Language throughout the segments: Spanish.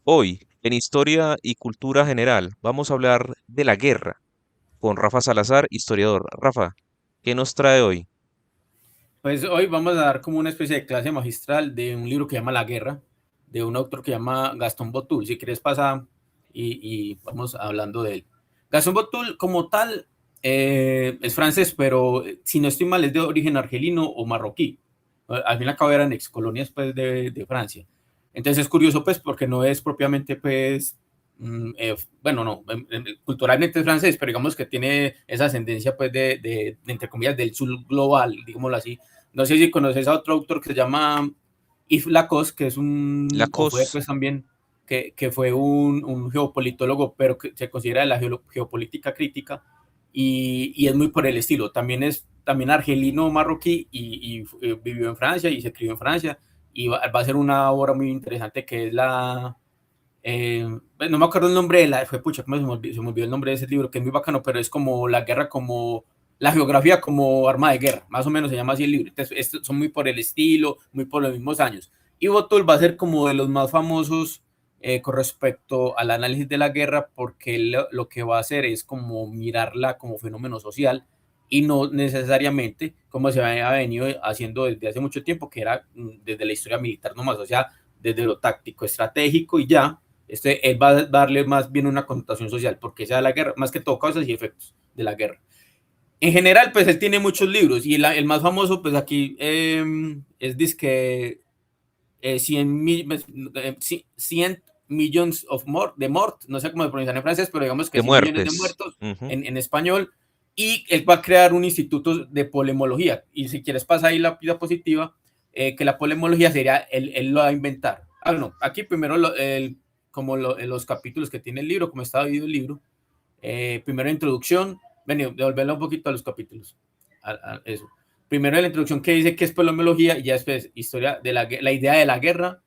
Hoy, en Historia y Cultura General, vamos a hablar de la guerra con Rafa Salazar, historiador. Rafa, ¿qué nos trae hoy? Pues hoy vamos a dar como una especie de clase magistral de un libro que se llama La Guerra, de un autor que se llama Gastón Botul. Si quieres pasa y vamos hablando de él. Gastón Botul como tal es francés, pero si no estoy mal es de origen argelino o marroquí. Al fin y al cabo eran ex colonias pues, de Francia. Entonces es curioso pues porque no es propiamente pues bueno, no, culturalmente es francés, pero digamos que tiene esa ascendencia, pues, entre comillas, del sur global, digámoslo así. No sé si conoces a otro autor que se llama Yves Lacoste, que es o fue Lacos, pues también, que fue un geopolitólogo, pero que se considera de la geopolítica crítica, y es muy por el estilo. También es también argelino marroquí y vivió en Francia y se crió en Francia, y va a ser una obra muy interesante que es no me acuerdo el nombre de fue pucha, ¿cómo se me olvidó el nombre de ese libro? Que es muy bacano, pero es como la guerra, como la geografía como arma de guerra, más o menos se llama así el libro. Entonces, son muy por el estilo, muy por los mismos años. Y Botul va a ser como de los más famosos con respecto al análisis de la guerra, porque lo que va a hacer es como mirarla como fenómeno social y no necesariamente como se había venido haciendo desde hace mucho tiempo, que era desde la historia militar nomás, o sea, desde lo táctico, estratégico y ya, él va a darle más bien una connotación social, porque sea la guerra, más que todo causas y efectos de la guerra. En general, pues él tiene muchos libros y el más famoso, pues aquí es disque 100 millions of more, de mort, no sé cómo se pronuncian en francés, pero digamos que de 100 millones de muertes. muertos Ujú. en español. Y él va a crear un instituto de polemología. Y si quieres pasar ahí la diapositiva, que la polemología sería, él lo va a inventar. Ah, no, aquí primero los capítulos que tiene el libro, como está dividido el libro. Primero introducción, ven, devolverlo un poquito a los capítulos. Eso. Primero la introducción que dice qué es polemología y ya después historia de la idea de la guerra.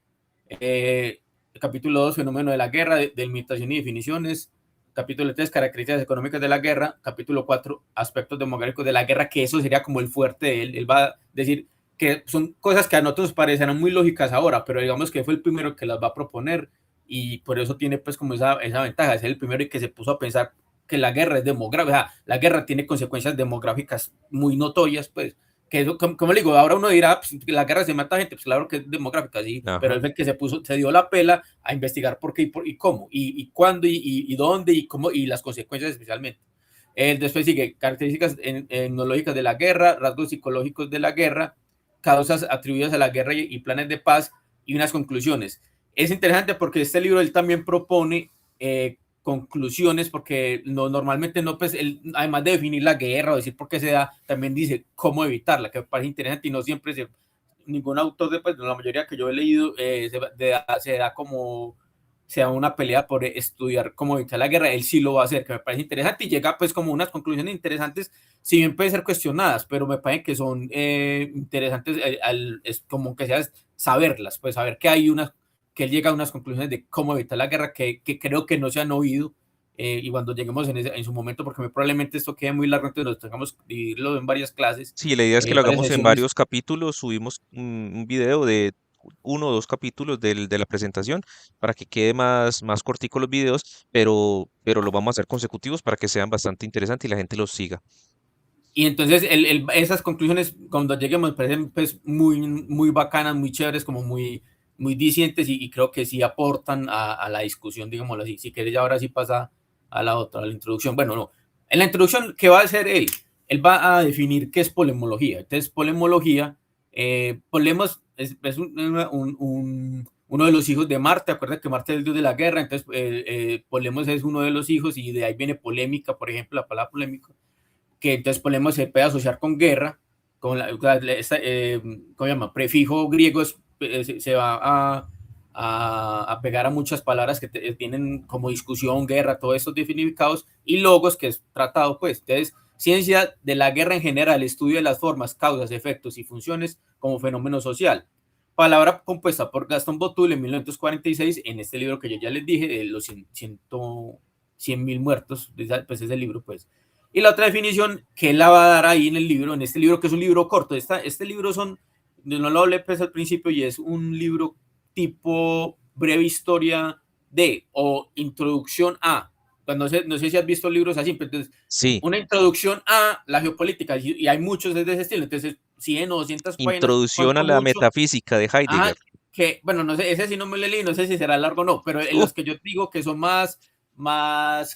Eh, Capítulo 2, fenómeno de la guerra, delimitación y definiciones. Capítulo 3, características económicas de la guerra. Capítulo 4, aspectos demográficos de la guerra, que eso sería como el fuerte de él. Él va a decir que son cosas que a nosotros parecerán muy lógicas ahora, pero digamos que fue el primero que las va a proponer y por eso tiene pues como esa ventaja, es el primero que se puso a pensar que la guerra es demográfica, o sea, la guerra tiene consecuencias demográficas muy notorias, pues, que eso, como le digo, ahora uno dirá, pues, la guerra se mata gente, pues claro que es demográfica, sí, pero Ajá. él fue el que se dio la pela a investigar por qué y cómo, y cuándo, y dónde, y cómo, y las consecuencias especialmente. Después sigue características etnológicas de la guerra, rasgos psicológicos de la guerra, causas atribuidas a la guerra y planes de paz, y unas conclusiones. Es interesante porque este libro él también propone conclusiones, porque normalmente no, pues él, además de definir la guerra o decir por qué se da, también dice cómo evitarla, que me parece interesante y no siempre ningún autor, de, pues, la mayoría que yo he leído, se da como sea una pelea por estudiar cómo evitar la guerra, él sí lo va a hacer, que me parece interesante y llega pues como unas conclusiones interesantes, si bien pueden ser cuestionadas, pero me parece que son interesantes, es como que sea saberlas, pues saber que hay unas, que él llega a unas conclusiones de cómo evitar la guerra que creo que no se han oído, y cuando lleguemos en su momento, porque probablemente esto quede muy largo, entonces nos tengamos que dividirlo en varias clases, Sí, la idea es que lo varias hagamos en sesiones. varios capítulos, subimos un video de uno o dos capítulos de la presentación para que quede más cortico los videos, pero lo vamos a hacer consecutivos para que sean bastante interesantes y la gente los siga. Y entonces esas conclusiones, cuando lleguemos, parecen pues, muy bacanas, muy chéveres, como muy dicientes y creo que sí aportan a la discusión, digámoslo así. Si quieres, ya ahora sí pasa a la otra, a la introducción. Bueno, no. En la introducción, ¿qué va a hacer él? Él va a definir qué es polemología. Entonces, polemología, Polemos es uno de los hijos de Marte. Acuerda que Marte es el dios de la guerra, entonces Polemos es uno de los hijos y de ahí viene polémica, por ejemplo, la palabra polémica, que entonces Polemos se puede asociar con guerra, con ¿cómo se llama? Prefijo griego se va a pegar a muchas palabras que tienen como discusión, guerra, todos estos significados, y logos, que es tratado, pues. Entonces, ciencia de la guerra en general, estudio de las formas, causas, efectos y funciones como fenómeno social. Palabra compuesta por Gastón Botul en 1946, en este libro que yo ya les dije, de los 100.000 muertos, pues es el libro, pues. Y la otra definición que él la va a dar ahí en este libro, que es un libro corto. Este libro no lo hablé pues al principio, y es un libro tipo breve historia de o introducción a, pues no sé si has visto libros así, pero entonces, Sí, una introducción a la geopolítica, y hay muchos de ese estilo, entonces 100 o 200 páginas, introducción a cuanto la mucho. metafísica de Ajá, Heidegger. que, bueno, no sé, ese sí no me lo leí, no sé si será largo o no, pero en Uf, los que yo digo que son más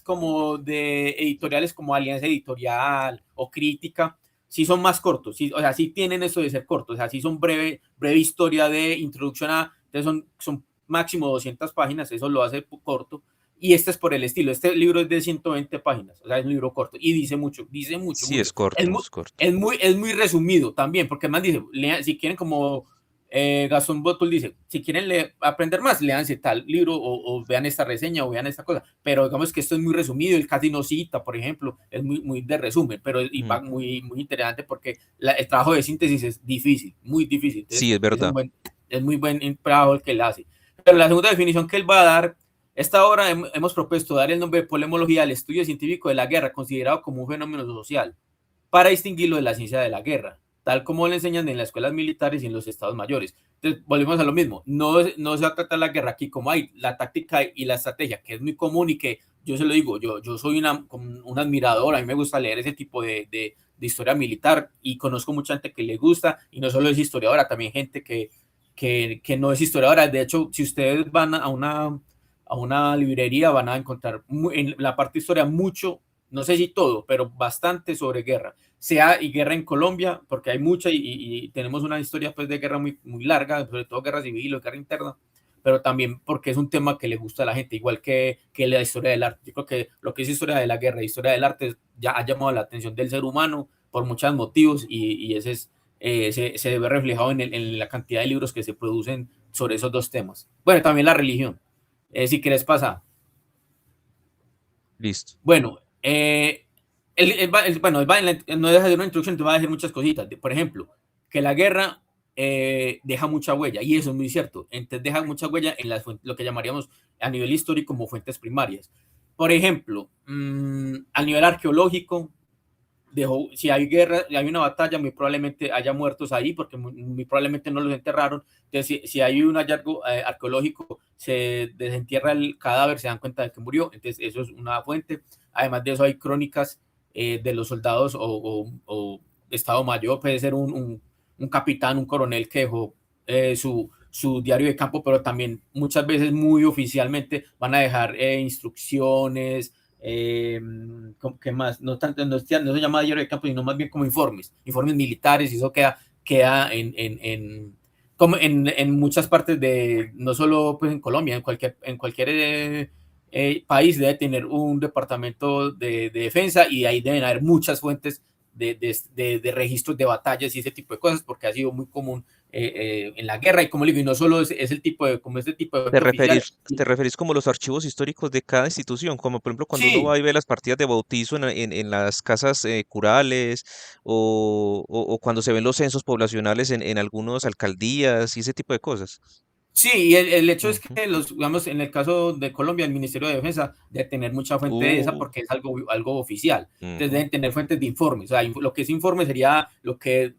como de editoriales como Alianza Editorial o Crítica, sí son más cortos, sí, o sea, sí tienen eso de ser cortos, o sea, sí son breve historia de introducción a, entonces son máximo 200 páginas, eso lo hace corto, y este es por el estilo, este libro es de 120 páginas, o sea, es un libro corto, y dice mucho, sí, mucho. es corto, es corto. Es muy resumido también, porque más dice, si quieren como Gastón Botul dice, si quieren aprender más, leanse tal libro o vean esta reseña o vean esta cosa, pero digamos que esto es muy resumido, el casi no cita, por ejemplo, es muy de resumen, pero y Mm, va muy interesante porque el trabajo de síntesis es difícil, muy difícil, entonces sí, es verdad. es muy buen trabajo el que él hace. Pero la segunda definición que él va a dar, esta obra hemos propuesto dar el nombre de polemología al estudio científico de la guerra, considerado como un fenómeno social, para distinguirlo de la ciencia de la guerra, tal como le enseñan en las escuelas militares y en los estados mayores. Entonces, volvemos a lo mismo, no se va a tratar la guerra aquí como hay la táctica y la estrategia, que es muy común y que yo se lo digo, yo soy un admirador, a mí me gusta leer ese tipo de historia militar y conozco mucha gente que le gusta y no solo es historiadora, también gente que no es historiadora. De hecho, si ustedes van a una librería van a encontrar en la parte de historia mucho, no sé si todo, pero bastante sobre guerra, sea y guerra en Colombia, porque hay mucha y tenemos una historia pues de guerra muy larga, sobre todo guerra civil o guerra interna, pero también porque es un tema que le gusta a la gente, igual que la historia del arte. Yo creo que lo que es historia de la guerra y historia del arte ya ha llamado la atención del ser humano por muchos motivos y ese es, se ve reflejado en la cantidad de libros que se producen sobre esos dos temas. Bueno, también la religión. Si quieres pasar. Listo. Bueno, bueno, no deja de una introducción, te va a decir muchas cositas. Por ejemplo, que la guerra deja mucha huella, y eso es muy cierto. Entonces deja mucha huella en lo que llamaríamos a nivel histórico como fuentes primarias. Por ejemplo, a nivel arqueológico, si hay guerra, si hay una batalla, muy probablemente haya muertos ahí, porque muy probablemente no los enterraron. Entonces, si hay un hallazgo arqueológico, se desentierra el cadáver, se dan cuenta de que murió. Entonces, eso es una fuente. Además de eso, hay crónicas de los soldados o Estado Mayor, puede ser un capitán, un coronel que dejó su diario de campo, pero también muchas veces muy oficialmente van a dejar instrucciones, ¿qué más? No, tanto, no se llama diario de campo, sino más bien como informes militares, y eso queda como en muchas partes de, no solo pues en Colombia, en cualquier país debe tener un departamento de defensa y ahí deben haber muchas fuentes de registros de batallas y ese tipo de cosas, porque ha sido muy común en la guerra y como le digo, y no solo es el tipo de, como este tipo de ¿Te fuente oficial. referís como los archivos históricos de cada institución? Como por ejemplo cuando uno Sí, va y ve las partidas de bautizo en las casas curales o cuando se ven los censos poblacionales en algunas alcaldías y ese tipo de cosas. sí, y el hecho es Ujú. que digamos, en el caso de Colombia, el Ministerio de Defensa debe tener mucha fuente de esa Uh, porque es algo oficial. Entonces ujú, deben tener fuentes de informes. O sea, lo que es informe sería lo que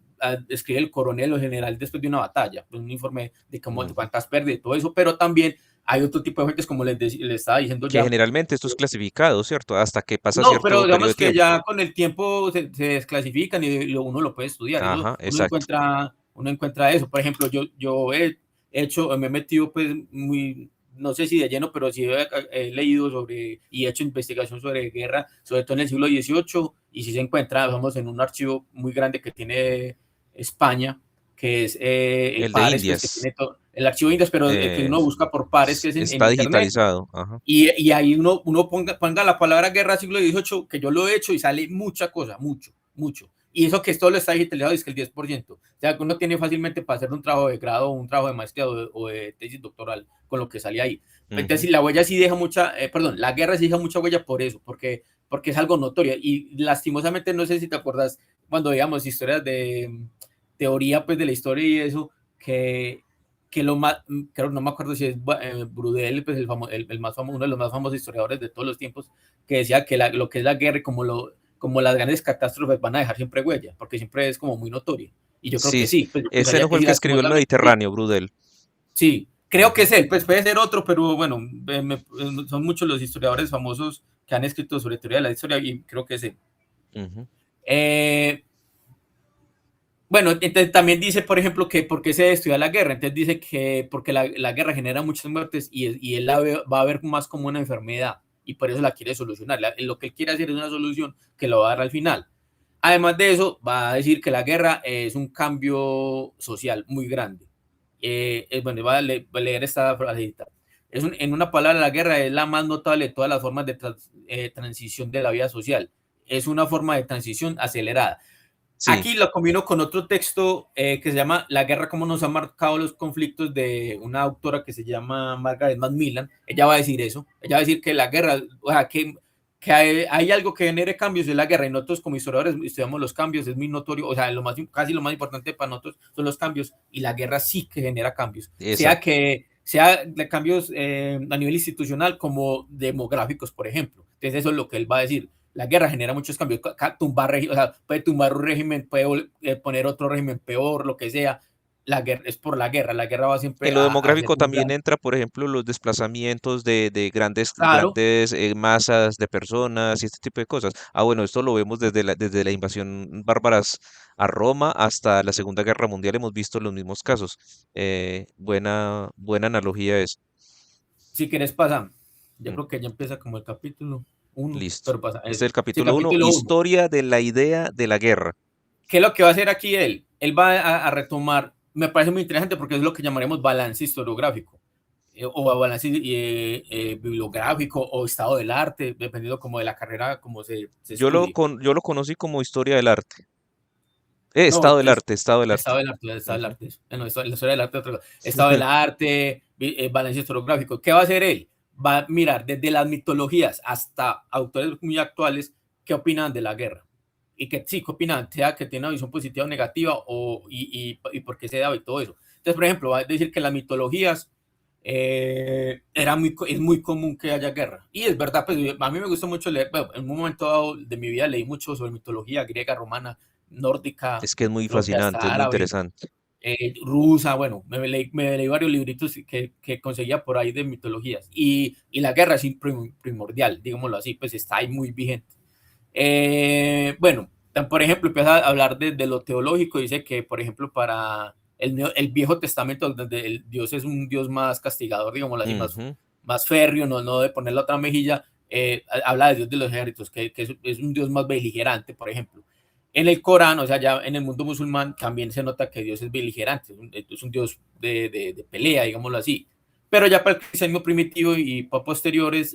escribe el coronel o general después de una batalla, pues un informe de ujú. cuántas pérdidas y todo eso, pero también hay otro tipo de fuentes, como les estaba diciendo Que ya. generalmente esto es clasificado, ¿cierto? Hasta que pasa No, pero cierto periodo de digamos que tiempo. ya con el tiempo se desclasifican y uno lo puede estudiar. Eso Ajá, exacto. uno encuentra eso. Por ejemplo, yo he hecho, me he metido pues no sé si de lleno, pero sí he leído sobre y he hecho investigación sobre guerra, sobre todo en el siglo XVIII, y sí se encuentra, vamos, en un archivo muy grande que tiene España, que es el El de Pares, pues que tiene Indias todo, el archivo de Indias, pero que uno eh, busca por Pares, que es en está internet, digitalizado. Ajá. y ahí uno ponga la palabra guerra siglo XVIII, que yo lo he hecho y sale mucha cosa, mucho, mucho. Y eso que esto lo está digitalizado es que el 10%. O sea, que uno tiene fácilmente para hacer un trabajo de grado, un trabajo de maestría o de tesis doctoral con lo que sale ahí. Entonces, Ujú. si la huella sí deja mucha, perdón, la guerra sí deja mucha huella por eso, porque es algo notorio. Y lastimosamente, no sé si te acuerdas cuando veíamos historias de teoría pues de la historia y eso, que lo más, creo, no me acuerdo si es Brudel, pues el más famoso, uno de los más famosos historiadores de todos los tiempos, que decía que lo que es la guerra y como las grandes catástrofes van a dejar siempre huella, porque siempre es como muy notoria. Y yo creo Sí, que sí. sí, pues yo Ese pensaría no que fue el sí, que escribió el lastimosamente sí. Mediterráneo, Brudel. Sí, Creo que Ujú, es él, pues puede ser otro, pero bueno, son muchos los historiadores famosos que han escrito sobre teoría de la historia y creo que es él. ujú. Eh, bueno, entonces también dice, por ejemplo, que por qué se debe estudiar la guerra. Entonces dice que porque la guerra genera muchas muertes y él va a ver más como una enfermedad y por eso la quiere solucionar. Lo que él quiere hacer es una solución que lo va a dar al final. Además de eso, va a decir que la guerra es un cambio social muy grande. Bueno, voy a leer esta frasecita. En una palabra, la guerra es la más notable de todas las formas de transición de la vida social. Es una forma de transición acelerada. Sí, Aquí lo combino con otro texto que se llama La guerra, cómo nos ha marcado los conflictos, de una autora que se llama Margaret Macmillan. Ella va a decir eso. Ella va a decir que la guerra, o sea, que hay algo que genere cambios en la guerra y nosotros como historiadores estudiamos los cambios, es muy notorio, o sea, casi lo más importante para nosotros son los cambios y la guerra sí que genera cambios, exacto. sea de cambios a nivel institucional como demográficos, por ejemplo. Entonces eso es lo que él va a decir. La guerra genera muchos cambios, o sea, puede tumbar un régimen, puede poner otro régimen peor, lo que sea. La guerra es por la guerra va En siempre lo a hacer demográfico un también daño. entra, por ejemplo, los desplazamientos de Claro, grandes masas de personas y este tipo de cosas. Ah, bueno, esto lo vemos desde la invasión bárbaras a Roma hasta la Segunda Guerra Mundial, hemos visto los mismos casos. Buena analogía es. si quieres pasa. Yo Mm, creo que ya empieza como el capítulo uno, listo. pero pasa Este es eso. el Sí, capítulo uno, capítulo uno. historia de la idea de la guerra. ¿Qué es lo que va a hacer aquí él? Él va a retomar, me parece muy interesante porque es lo que llamaremos balance historiográfico o balance bibliográfico o estado del arte, dependiendo como de la carrera, como se estudie. Yo lo conocí como historia del arte. No, Estado del es arte, estado del arte. estado del Ujú. arte. No, la historia del arte, otra cosa. Estado del arte, balance historiográfico. ¿Qué va a hacer él? Va a mirar desde las mitologías hasta autores muy actuales qué opinan de la guerra. Y que sí, qué opinan, sea que tiene una visión positiva o negativa y por qué se da y todo eso. Entonces, por ejemplo, va a decir que en las mitologías es muy común que haya guerra. Y es verdad, pues a mí me gusta mucho leer, bueno, en un momento dado de mi vida leí mucho sobre mitología griega, romana, nórdica, Es que es muy creo que fascinante, hasta es muy árabe, interesante. rusa, bueno, me leí varios libritos que conseguía por ahí de mitologías. Y la guerra es primordial, digámoslo así, pues está ahí muy vigente. Bueno, por ejemplo, empieza a hablar de lo teológico, dice que, por ejemplo, para el Viejo Testamento, donde el Dios es un Dios más castigador, digámoslo así, Ujú. más férreo, no de poner la otra mejilla, habla de Dios de los ejércitos, que es un Dios más beligerante, por ejemplo. En el Corán, o sea, ya en el mundo musulmán también se nota que Dios es beligerante, es un Dios de pelea, digámoslo así. Pero ya para el cristianismo primitivo y para posteriores,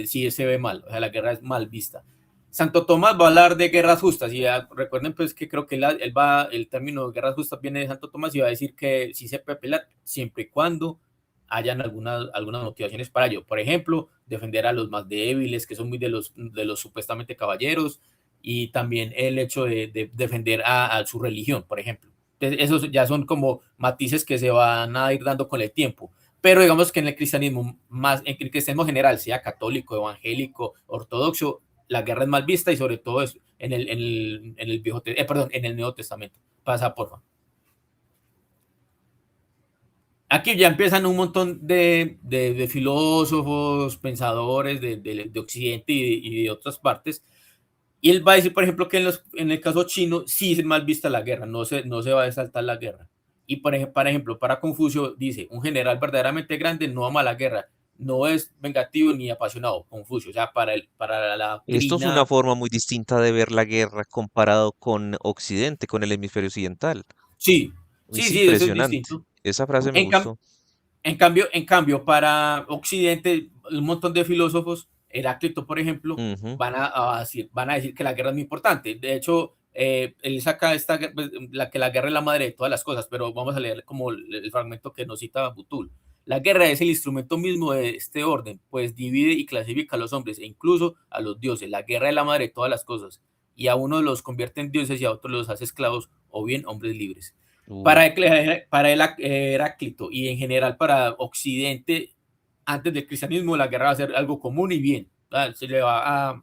sí se ve mal, o sea, la guerra es mal vista. Santo Tomás va a hablar de guerras justas y recuerden pues que creo que el término de guerras justas viene de Santo Tomás y va a decir que sí se puede pelear siempre y cuando hayan algunas motivaciones para ello. Por ejemplo, defender a los más débiles, que son muy de los supuestamente caballeros, y también el hecho de defender a su religión, por ejemplo. Entonces, esos ya son como matices que se van a ir dando con el tiempo. Pero digamos que en el cristianismo, más en el cristianismo general, sea católico, evangélico, ortodoxo, la guerra es mal vista y sobre todo es en el Nuevo Testamento. Pasa, porfa. Aquí ya empiezan un montón de filósofos, pensadores de Occidente y de otras partes. Y él va a decir, por ejemplo, que en el caso chino sí es mal vista la guerra, no se va a desaltar la guerra. Y por ejemplo, para Confucio dice, un general verdaderamente grande no ama la guerra, no es vengativo ni apasionado, Confucio. O sea, para la Esto es una doctrina, forma muy distinta de ver la guerra comparado con Occidente, con el hemisferio occidental. sí, Es sí, eso es impresionante. distinto. Esa frase me En, cam- gustó. En cambio, para Occidente, un montón de filósofos, Heráclito, por ejemplo, Ujú. van a decir que la guerra es muy importante. De hecho, él saca pues, que la guerra es la madre de todas las cosas, pero vamos a leer como el fragmento que nos cita Butul. La guerra es el instrumento mismo de este orden, pues divide y clasifica a los hombres e incluso a los dioses. La guerra es la madre de todas las cosas, y a unos los convierte en dioses y a otros los hace esclavos o bien hombres libres. Uh, Para Heráclito y en general para Occidente, antes del cristianismo, la guerra va a ser algo común y bien. Se le va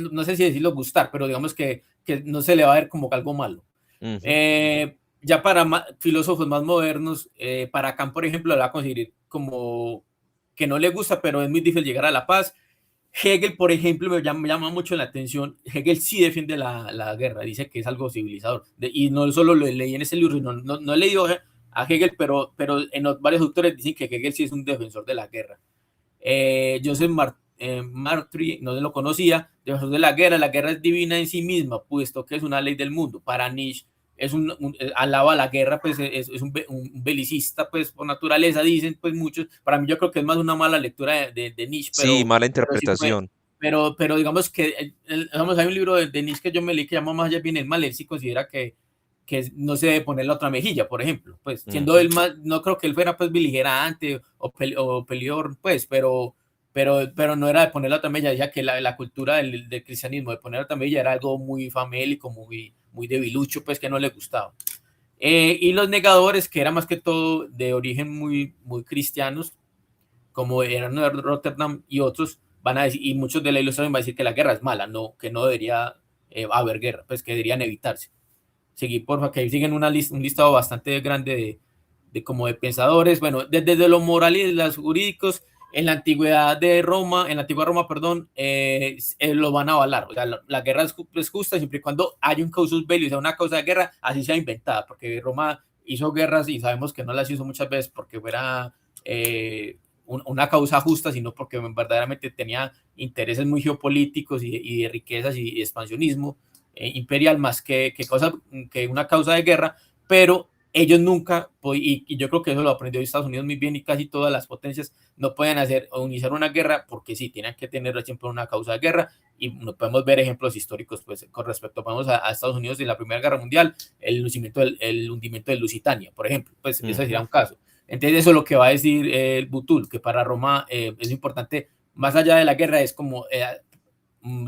no sé si decirlo gustar, pero digamos que no se le va a ver como algo malo. ujú. ya para filósofos más modernos, para Kant, por ejemplo, lo va a considerar como que no le gusta, pero es muy difícil llegar a la paz. Hegel, por ejemplo, me llama mucho la atención. Hegel sí defiende la guerra, dice que es algo civilizador. Y no solo lo leí en ese libro, no he leído a Hegel, pero en varios autores dicen que Hegel sí es un defensor de la guerra. Joseph Martry, no se lo conocía, defensor de la guerra es divina en sí misma, puesto que es una ley del mundo. Para Nietzsche es alaba la guerra, pues es un belicista, pues por naturaleza, dicen pues muchos. Para mí yo creo que es más una mala lectura de Nietzsche, Sí, mala pero sí fue. interpretación. Pero digamos que, digamos, hay un libro de Nietzsche que yo me leí que llama Más allá bien el mal, él sí considera que no se debe poner la otra mejilla, por ejemplo, pues siendo Ujú. él más, no creo que él fuera pues beligerante o peleador, pues, pero no era de poner la otra mejilla, decía que la cultura del cristianismo de poner la otra mejilla era algo muy famélico, muy debilucho, pues que no le gustaba. Y los negadores, que era más que todo de origen muy cristianos, como eran de Rotterdam y otros, van a decir, y muchos de la ilustración van a decir que la guerra es mala, no, que no debería haber guerra, pues que deberían evitarse. Seguir, porfa, que ahí siguen un listado bastante grande de como de pensadores, bueno, desde lo moral y los jurídicos, en la antigüedad de Roma, en la antigua Roma, perdón, lo van a avalar. O sea, la guerra es justa siempre y cuando haya un causus belli, o sea, una causa de guerra, así sea inventada, porque Roma hizo guerras y sabemos que no las hizo muchas veces porque fuera una causa justa, sino porque verdaderamente tenía intereses muy geopolíticos y de riquezas y expansionismo imperial más que una causa de guerra, pero ellos nunca, y yo creo que eso lo aprendió Estados Unidos muy bien y casi todas las potencias no pueden hacer o iniciar una guerra porque sí, tienen que tener siempre una causa de guerra y no podemos ver ejemplos históricos pues con respecto, vamos a Estados Unidos en la Primera Guerra Mundial, el hundimiento de Lusitania, por ejemplo, pues ese sería Ujú. un caso. Entonces eso es lo que va a decir el Butul, que para Roma es importante, más allá de la guerra, es como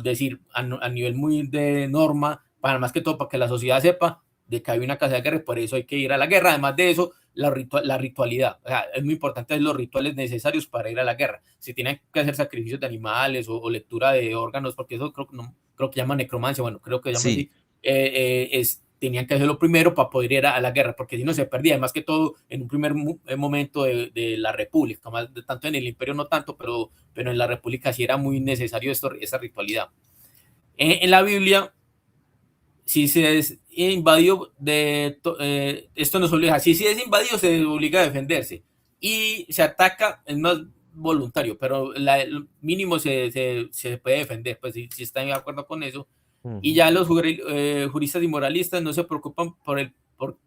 decir a nivel muy de norma, para más que todo para que la sociedad sepa de que hay una casa de guerra y por eso hay que ir a la guerra. Además de eso, la ritualidad. O sea, es muy importante los rituales necesarios para ir a la guerra. Si tienen que hacer sacrificios de animales o lectura de órganos, porque eso creo que llama necromancia, bueno, creo que llama Sí, así, tenían que hacerlo primero para poder ir a la guerra, porque si no se perdía, además que todo en un primer momento de la República, más tanto en el Imperio no tanto, pero en la República sí era muy necesario esa ritualidad. En la Biblia, si se es invadido esto nos obliga, si se es invadido se obliga a defenderse y se ataca es más voluntario, pero el mínimo se puede defender, pues si están de acuerdo con eso. Y ujú. ya los juristas y moralistas no se preocupan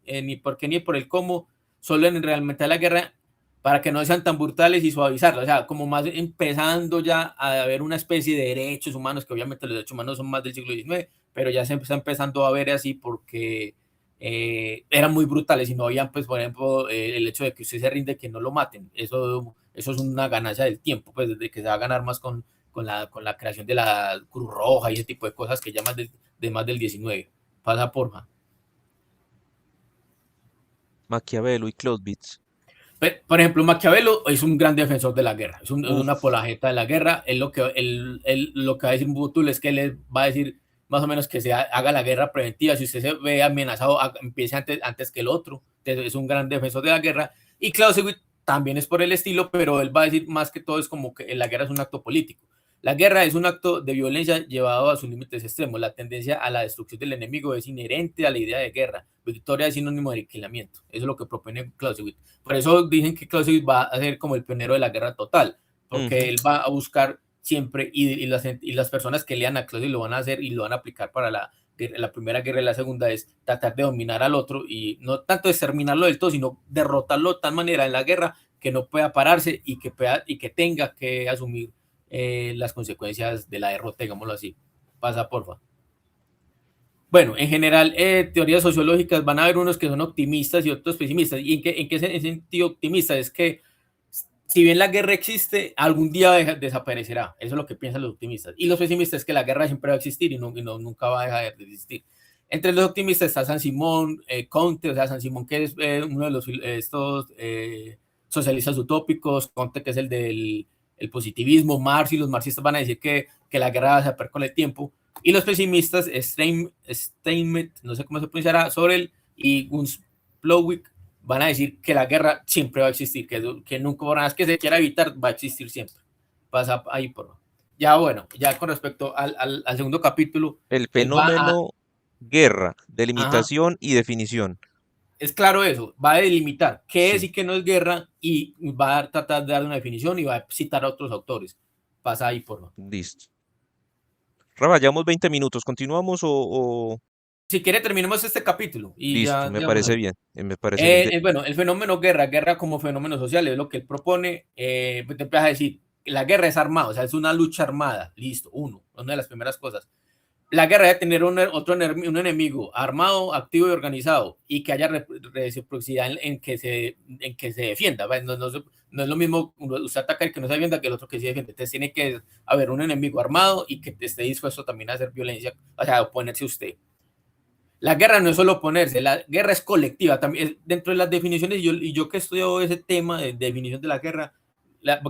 ni por qué ni por el cómo, solo en realmente la guerra para que no sean tan brutales y suavizarla, o sea, como más empezando ya a haber una especie de derechos humanos, que obviamente los derechos humanos son más del siglo XIX, pero ya se está empezando a ver así porque eran muy brutales y no habían, pues, por ejemplo, el hecho de que usted se rinde, que no lo maten, eso es una ganancia del tiempo, pues, desde que se va a ganar más con la creación de la Cruz Roja y ese tipo de cosas que ya más del 19. Pasa porfa. Maquiavelo y Clausewitz. Por ejemplo, Maquiavelo es un gran defensor de la guerra, es una Uf, apologeta de la guerra. Lo que va a decir Butul es que él va a decir más o menos que se haga la guerra preventiva. Si usted se ve amenazado, empiece antes que el otro. Entonces, es un gran defensor de la guerra. Y Clausewitz también es por el estilo, pero él va a decir más que todo es como que la guerra es un acto político. La guerra es un acto de violencia llevado a sus límites extremos. La tendencia a la destrucción del enemigo es inherente a la idea de guerra. Victoria es sinónimo de aniquilamiento. Eso es lo que propone Clausewitz. Por eso dicen que Clausewitz va a ser como el pionero de la guerra total, porque ujú. él va a buscar siempre, y las personas que lean a Clausewitz lo van a hacer y lo van a aplicar para la Primera Guerra y la Segunda, es tratar de dominar al otro y no tanto exterminarlo del todo, sino derrotarlo de tal manera en la guerra que no pueda pararse y que tenga que asumir las consecuencias de la derrota, digámoslo así. Pasa, porfa. Bueno, en general, teorías sociológicas van a haber unos que son optimistas y otros pesimistas. ¿Y en qué sentido optimista? Es que si bien la guerra existe, algún día desaparecerá. Eso es lo que piensan los optimistas. Y los pesimistas es que la guerra siempre va a existir y nunca va a dejar de existir. Entre los optimistas está San Simón, Conte, o sea, San Simón que es uno de estos socialistas utópicos, Conte que es el del positivismo, Marx y los marxistas van a decir que la guerra va a desaparecer con el tiempo. Y los pesimistas, Steinmetz, no sé cómo se pronunciará, Sorel y Plowik, van a decir que la guerra siempre va a existir, que nunca, por más que se quiera evitar, va a existir siempre. Pasa ahí por... Ya bueno, ya con respecto al segundo capítulo, El él va a... fenómeno guerra, Ajá, delimitación y definición. es claro eso, va a delimitar qué es Sí, y qué no es guerra y va a tratar de dar una definición y va a citar a otros autores. Pasa ahí por... No. listo. Rafa, llevamos 20 minutos. ¿Continuamos o...? Si quiere, terminemos este capítulo y Listo, ya me digamos parece ahí. bien. Me parece bien. Bueno, el fenómeno guerra, guerra como fenómeno social, es lo que él propone. Pues te empieza a decir, la guerra es armada, o sea, es una lucha armada. Listo, una de las primeras cosas. La guerra debe tener un enemigo armado, activo y organizado, y que haya reciprocidad en que se defienda. No es lo mismo usted atacar y que no se defienda que el otro que se defiende. Entonces tiene que haber un enemigo armado y que esté dispuesto también a hacer violencia, o sea, a oponerse a usted. La guerra no es solo oponerse, la guerra es colectiva. También dentro de las definiciones, y yo que estudio ese tema de definición de la guerra,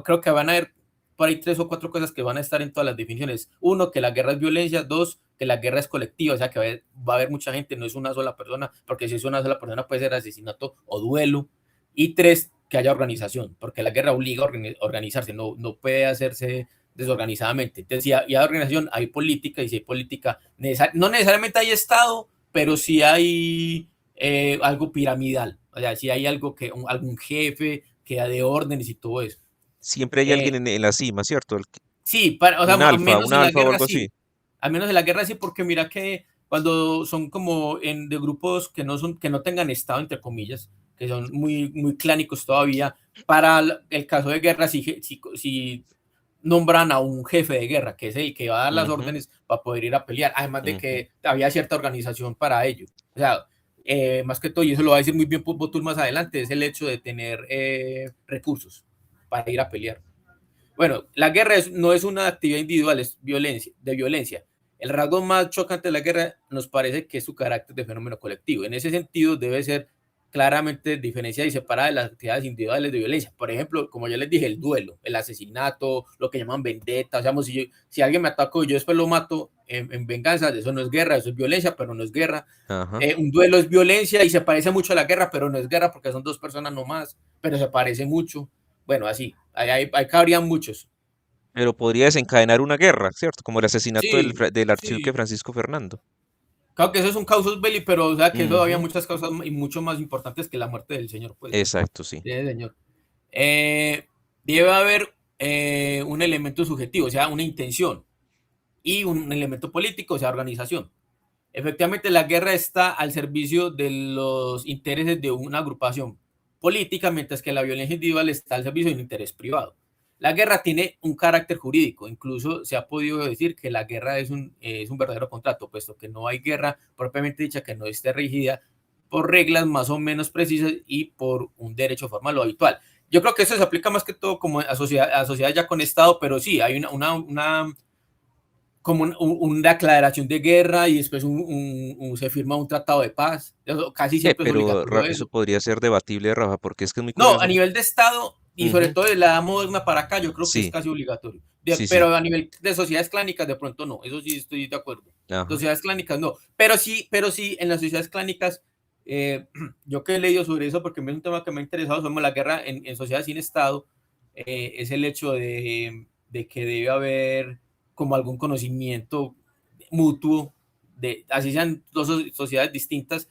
creo que van a haber por ahí 3 o 4 cosas que van a estar en todas las definiciones. Uno, que la guerra es violencia. Dos, que la guerra es colectiva, o sea, que va a haber mucha gente, no es una sola persona, porque si es una sola persona puede ser asesinato o duelo. Y tres, que haya organización, porque la guerra obliga a organizarse, no puede hacerse desorganizadamente. Entonces, si hay organización, hay política, y si hay política, no necesariamente hay Estado, pero sí hay algo piramidal, o sea, sí hay algún jefe que da de órdenes y todo eso. Siempre hay alguien Eh, en la cima, ¿cierto? sí, o sea, al Un menos en la alfa o guerra algo así. sí, al menos en la guerra sí, porque mira que cuando son como de grupos que no tengan Estado, entre comillas, que son muy clánicos todavía, para el caso de guerra, si nombran a un jefe de guerra, que es el que va a dar las Ujú, órdenes para poder ir a pelear, además de ujú. que había cierta organización para ello. O sea, más que todo, y eso lo va a decir muy bien Botul más adelante, es el hecho de tener recursos para ir a pelear. Bueno, la guerra no es una actividad individual, es violencia. El rasgo más chocante de la guerra nos parece que es su carácter de fenómeno colectivo. En ese sentido, debe ser claramente diferenciada y separada de las actividades individuales de violencia. Por ejemplo, como ya les dije, el duelo, el asesinato, lo que llaman vendetta. O sea, si alguien me atacó y yo después lo mato en venganza, eso no es guerra, eso es violencia, pero no es guerra. Ajá. Un duelo es violencia y se parece mucho a la guerra, pero no es guerra porque son dos personas nomás, pero se parece mucho. Bueno, así, ahí cabrían muchos. Pero podría desencadenar una guerra, ¿cierto? Como el asesinato Sí, del archiduque sí. Francisco Fernando. Claro que eso es un casus belli, pero o sea que eso había Ujú, muchas causas y mucho más importantes que la muerte del señor, pues, exacto, sí. del señor. Eh, Debe haber un elemento subjetivo, o sea, una intención, y un elemento político, o sea, organización. Efectivamente, la guerra está al servicio de los intereses de una agrupación política, mientras que la violencia individual está al servicio de un interés privado. La guerra tiene un carácter jurídico, incluso se ha podido decir que la guerra es un verdadero contrato, puesto que no hay guerra propiamente dicha que no esté regida por reglas más o menos precisas y por un derecho formal o habitual. Yo creo que eso se aplica más que todo como a sociedades ya con Estado, pero sí, hay como una declaración de guerra y después se firma un tratado de paz. Eso casi siempre es Pero obligatorio eso eso. podría ser debatible, Rafa, porque es que es muy No, a curioso. nivel de Estado y sobre Ujú, todo de la edad moderna para acá, yo creo que es sí, casi obligatorio. sí, sí. Pero a nivel de sociedades clánicas, de pronto no. Eso sí estoy de acuerdo. Ajá. Sociedades clánicas no. Pero sí, en las sociedades clánicas, yo que he leído sobre eso, porque es un tema que me ha interesado, sobre la guerra en sociedades sin Estado, es el hecho de que debe haber como algún conocimiento mutuo, así sean dos sociedades distintas,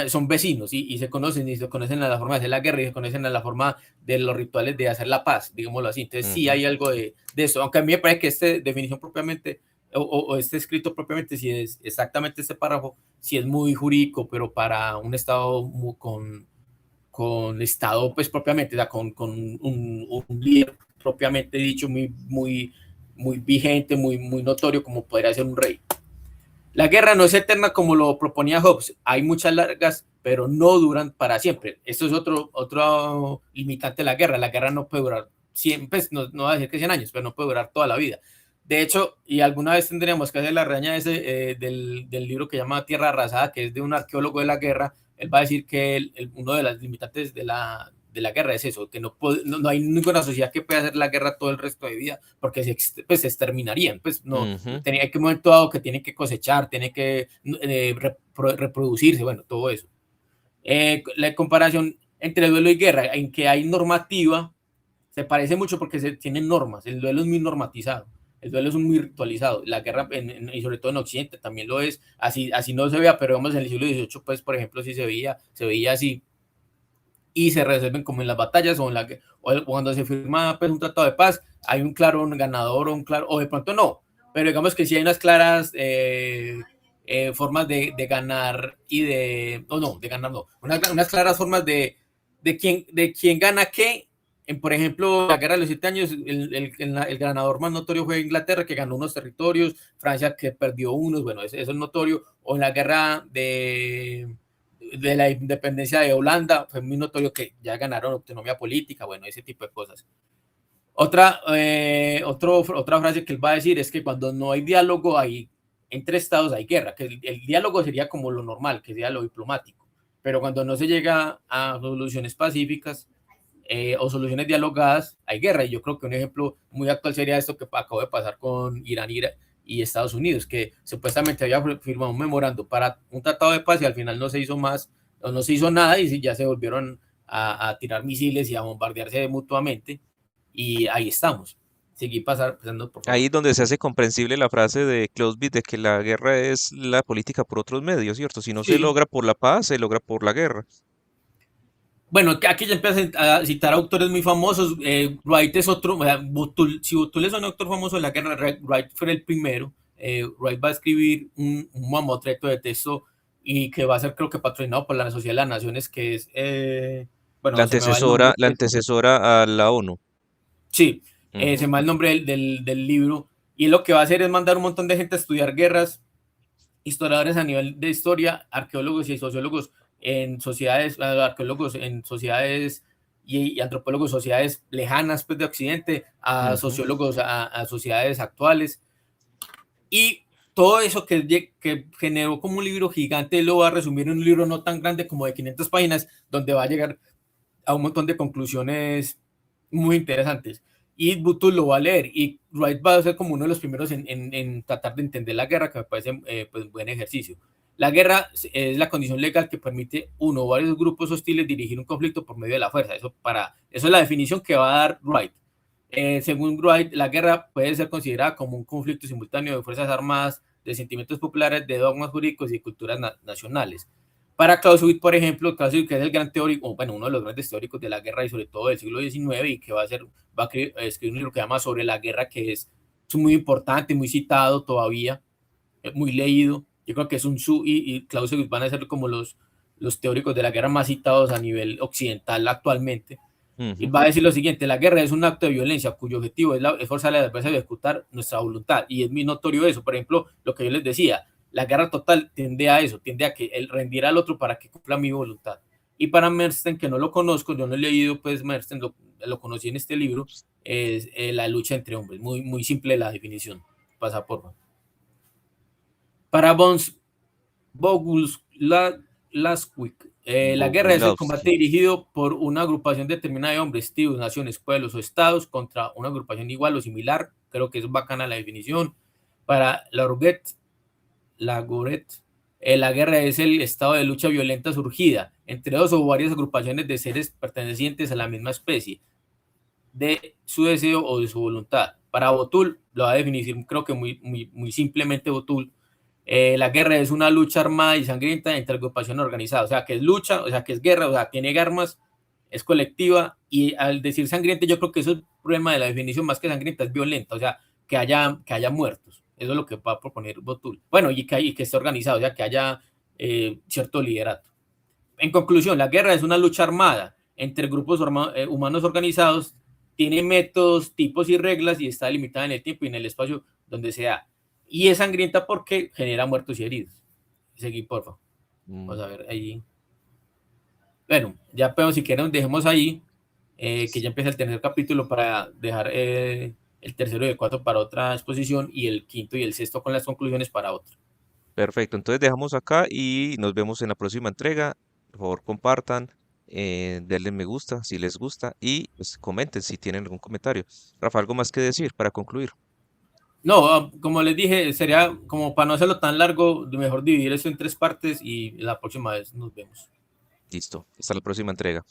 son vecinos y se conocen a la forma de hacer la guerra y se conocen a la forma de los rituales de hacer la paz, digámoslo así. Entonces sí Ujú. hay algo de eso, aunque a mí me parece que esta definición propiamente o este escrito propiamente, si es exactamente este párrafo, si es muy jurídico, pero para un estado con estado pues propiamente, o sea, con un líder propiamente dicho muy vigente, muy notorio como podría ser un rey. La guerra no es eterna como lo proponía Hobbes. Hay muchas largas, pero no duran para siempre. Esto es otro limitante de la guerra. La guerra no puede durar 100, pues no va a decir que 100 años, pero no puede durar toda la vida. De hecho, y alguna vez tendríamos que hacer la reseña del libro que llama Tierra Arrasada, que es de un arqueólogo de la guerra. Él va a decir que uno de los limitantes de la guerra es eso, que no hay ninguna sociedad que pueda hacer la guerra todo el resto de vida, porque se exterminarían. Pues no, Ujú. hay que un momento dado que tienen que cosechar, tienen que reproducirse, bueno, todo eso. La comparación entre duelo y guerra, en que hay normativa, se parece mucho porque se tienen normas. El duelo es muy normatizado, el duelo es muy ritualizado. La guerra, y sobre todo en Occidente, también lo es. Así no se vea, pero vamos en el siglo XVIII, pues, por ejemplo, sí se veía así. Y se resuelven como en las batallas o cuando se firma pues, un tratado de paz, hay un claro ganador o de pronto no, pero digamos que sí hay unas claras formas de ganar y de ganar no, unas claras formas de quién gana qué. Por ejemplo, la guerra de los 7 años, el ganador más notorio fue Inglaterra, que ganó unos territorios, Francia, que perdió unos, bueno, eso es notorio, o en la guerra de la independencia de Holanda, fue muy notorio que ya ganaron autonomía política, bueno, ese tipo de cosas. Otra frase que él va a decir es que cuando no hay diálogo entre estados hay guerra, que el diálogo sería como lo normal, que sería lo diplomático, pero cuando no se llega a soluciones pacíficas o soluciones dialogadas, hay guerra. Y yo creo que un ejemplo muy actual sería esto que acabó de pasar con Irán y Estados Unidos, que supuestamente había firmado un memorando para un tratado de paz y al final no se hizo más, o no se hizo nada y ya se volvieron a tirar misiles y a bombardearse mutuamente. Y ahí estamos. Seguí pasando, por Ahí favor. es donde se hace comprensible la frase de Clausewitz de que la guerra es la política por otros medios, ¿cierto? Si no se Sí. logra por la paz, se logra por la guerra. Bueno, aquí ya empiezan a citar autores muy famosos. Wright es otro. Si Botul es un autor famoso de la guerra, Wright fue el primero. Wright va a escribir un mamotreto de texto y que va a ser, creo que, patrocinado por la Sociedad de las Naciones, que es. Bueno, se me va el nombre. La antecesora a la ONU. Sí, se Ujú. me va el nombre del libro. Y lo que va a hacer es mandar un montón de gente a estudiar guerras, historiadores a nivel de historia, arqueólogos y sociólogos en sociedades, arqueólogos en sociedades y antropólogos sociedades lejanas pues, de Occidente, a Ujú. sociólogos a sociedades actuales. Y todo eso que generó como un libro gigante lo va a resumir en un libro no tan grande como de 500 páginas, donde va a llegar a un montón de conclusiones muy interesantes. Y Butul lo va a leer y Wright va a ser como uno de los primeros en tratar de entender la guerra, que me parece pues, buen ejercicio. La guerra es la condición legal que permite uno o varios grupos hostiles dirigir un conflicto por medio de la fuerza. Eso es la definición que va a dar Wright. Según Wright, la guerra puede ser considerada como un conflicto simultáneo de fuerzas armadas, de sentimientos populares, de dogmas jurídicos y de culturas nacionales. Para Clausewitz, por ejemplo, Clausewitz, que es el gran teórico, bueno, uno de los grandes teóricos de la guerra y sobre todo del siglo XIX y que va a escribir un libro que llama Sobre la guerra, que es muy importante, muy citado todavía, muy leído. Yo creo que es y Clausewitz van a ser como los teóricos de la guerra más citados a nivel occidental actualmente. Y Ujú. va a decir lo siguiente: la guerra es un acto de violencia cuyo objetivo es forzar al adversario a ejecutar nuestra voluntad. Y es muy notorio eso. Por ejemplo, lo que yo les decía, la guerra total tiende a eso, tiende a que el rendir al otro para que cumpla mi voluntad. Y para Mersten, que no lo conozco, yo no he leído, pues Mersten lo conocí en este libro, es la lucha entre hombres. Muy, muy simple la definición. Pasa por favor. Para Bones Boguslawick. La guerra es el combate Boguslawski. dirigido por una agrupación determinada de hombres, tribus, naciones, pueblos o estados contra una agrupación igual o similar. Creo que es bacana la definición. Para Lagoret, la guerra es el estado de lucha violenta surgida entre dos o varias agrupaciones de seres pertenecientes a la misma especie, de su deseo o de su voluntad. Para Botul, lo va a definir creo que muy simplemente Botul, la guerra es una lucha armada y sangrienta entre agrupaciones organizadas, o sea, que es lucha, o sea, que es guerra, o sea, tiene armas, es colectiva, y al decir sangrienta, yo creo que eso es el problema de la definición, más que sangrienta, es violenta, o sea, que haya muertos, eso es lo que va a proponer Botul. Bueno, y que esté organizado, o sea, que haya cierto liderato. En conclusión, la guerra es una lucha armada entre grupos humanos organizados, tiene métodos, tipos y reglas y está limitada en el tiempo y en el espacio donde se da. Y es sangrienta porque genera muertos y heridos. Seguí, por favor. Mm. Vamos a ver ahí. Bueno, ya pero si quieren dejemos ahí, que ya empieza el tercer capítulo para dejar el tercero y el cuarto para otra exposición y el quinto y el sexto con las conclusiones para otro. Perfecto, entonces dejamos acá y nos vemos en la próxima entrega. Por favor, compartan, denle me gusta si les gusta y pues, comenten si tienen algún comentario. Rafa, ¿algo más que decir para concluir? No, como les dije, sería como para no hacerlo tan largo, mejor dividir eso en tres partes y la próxima vez nos vemos. Listo. Hasta la próxima entrega.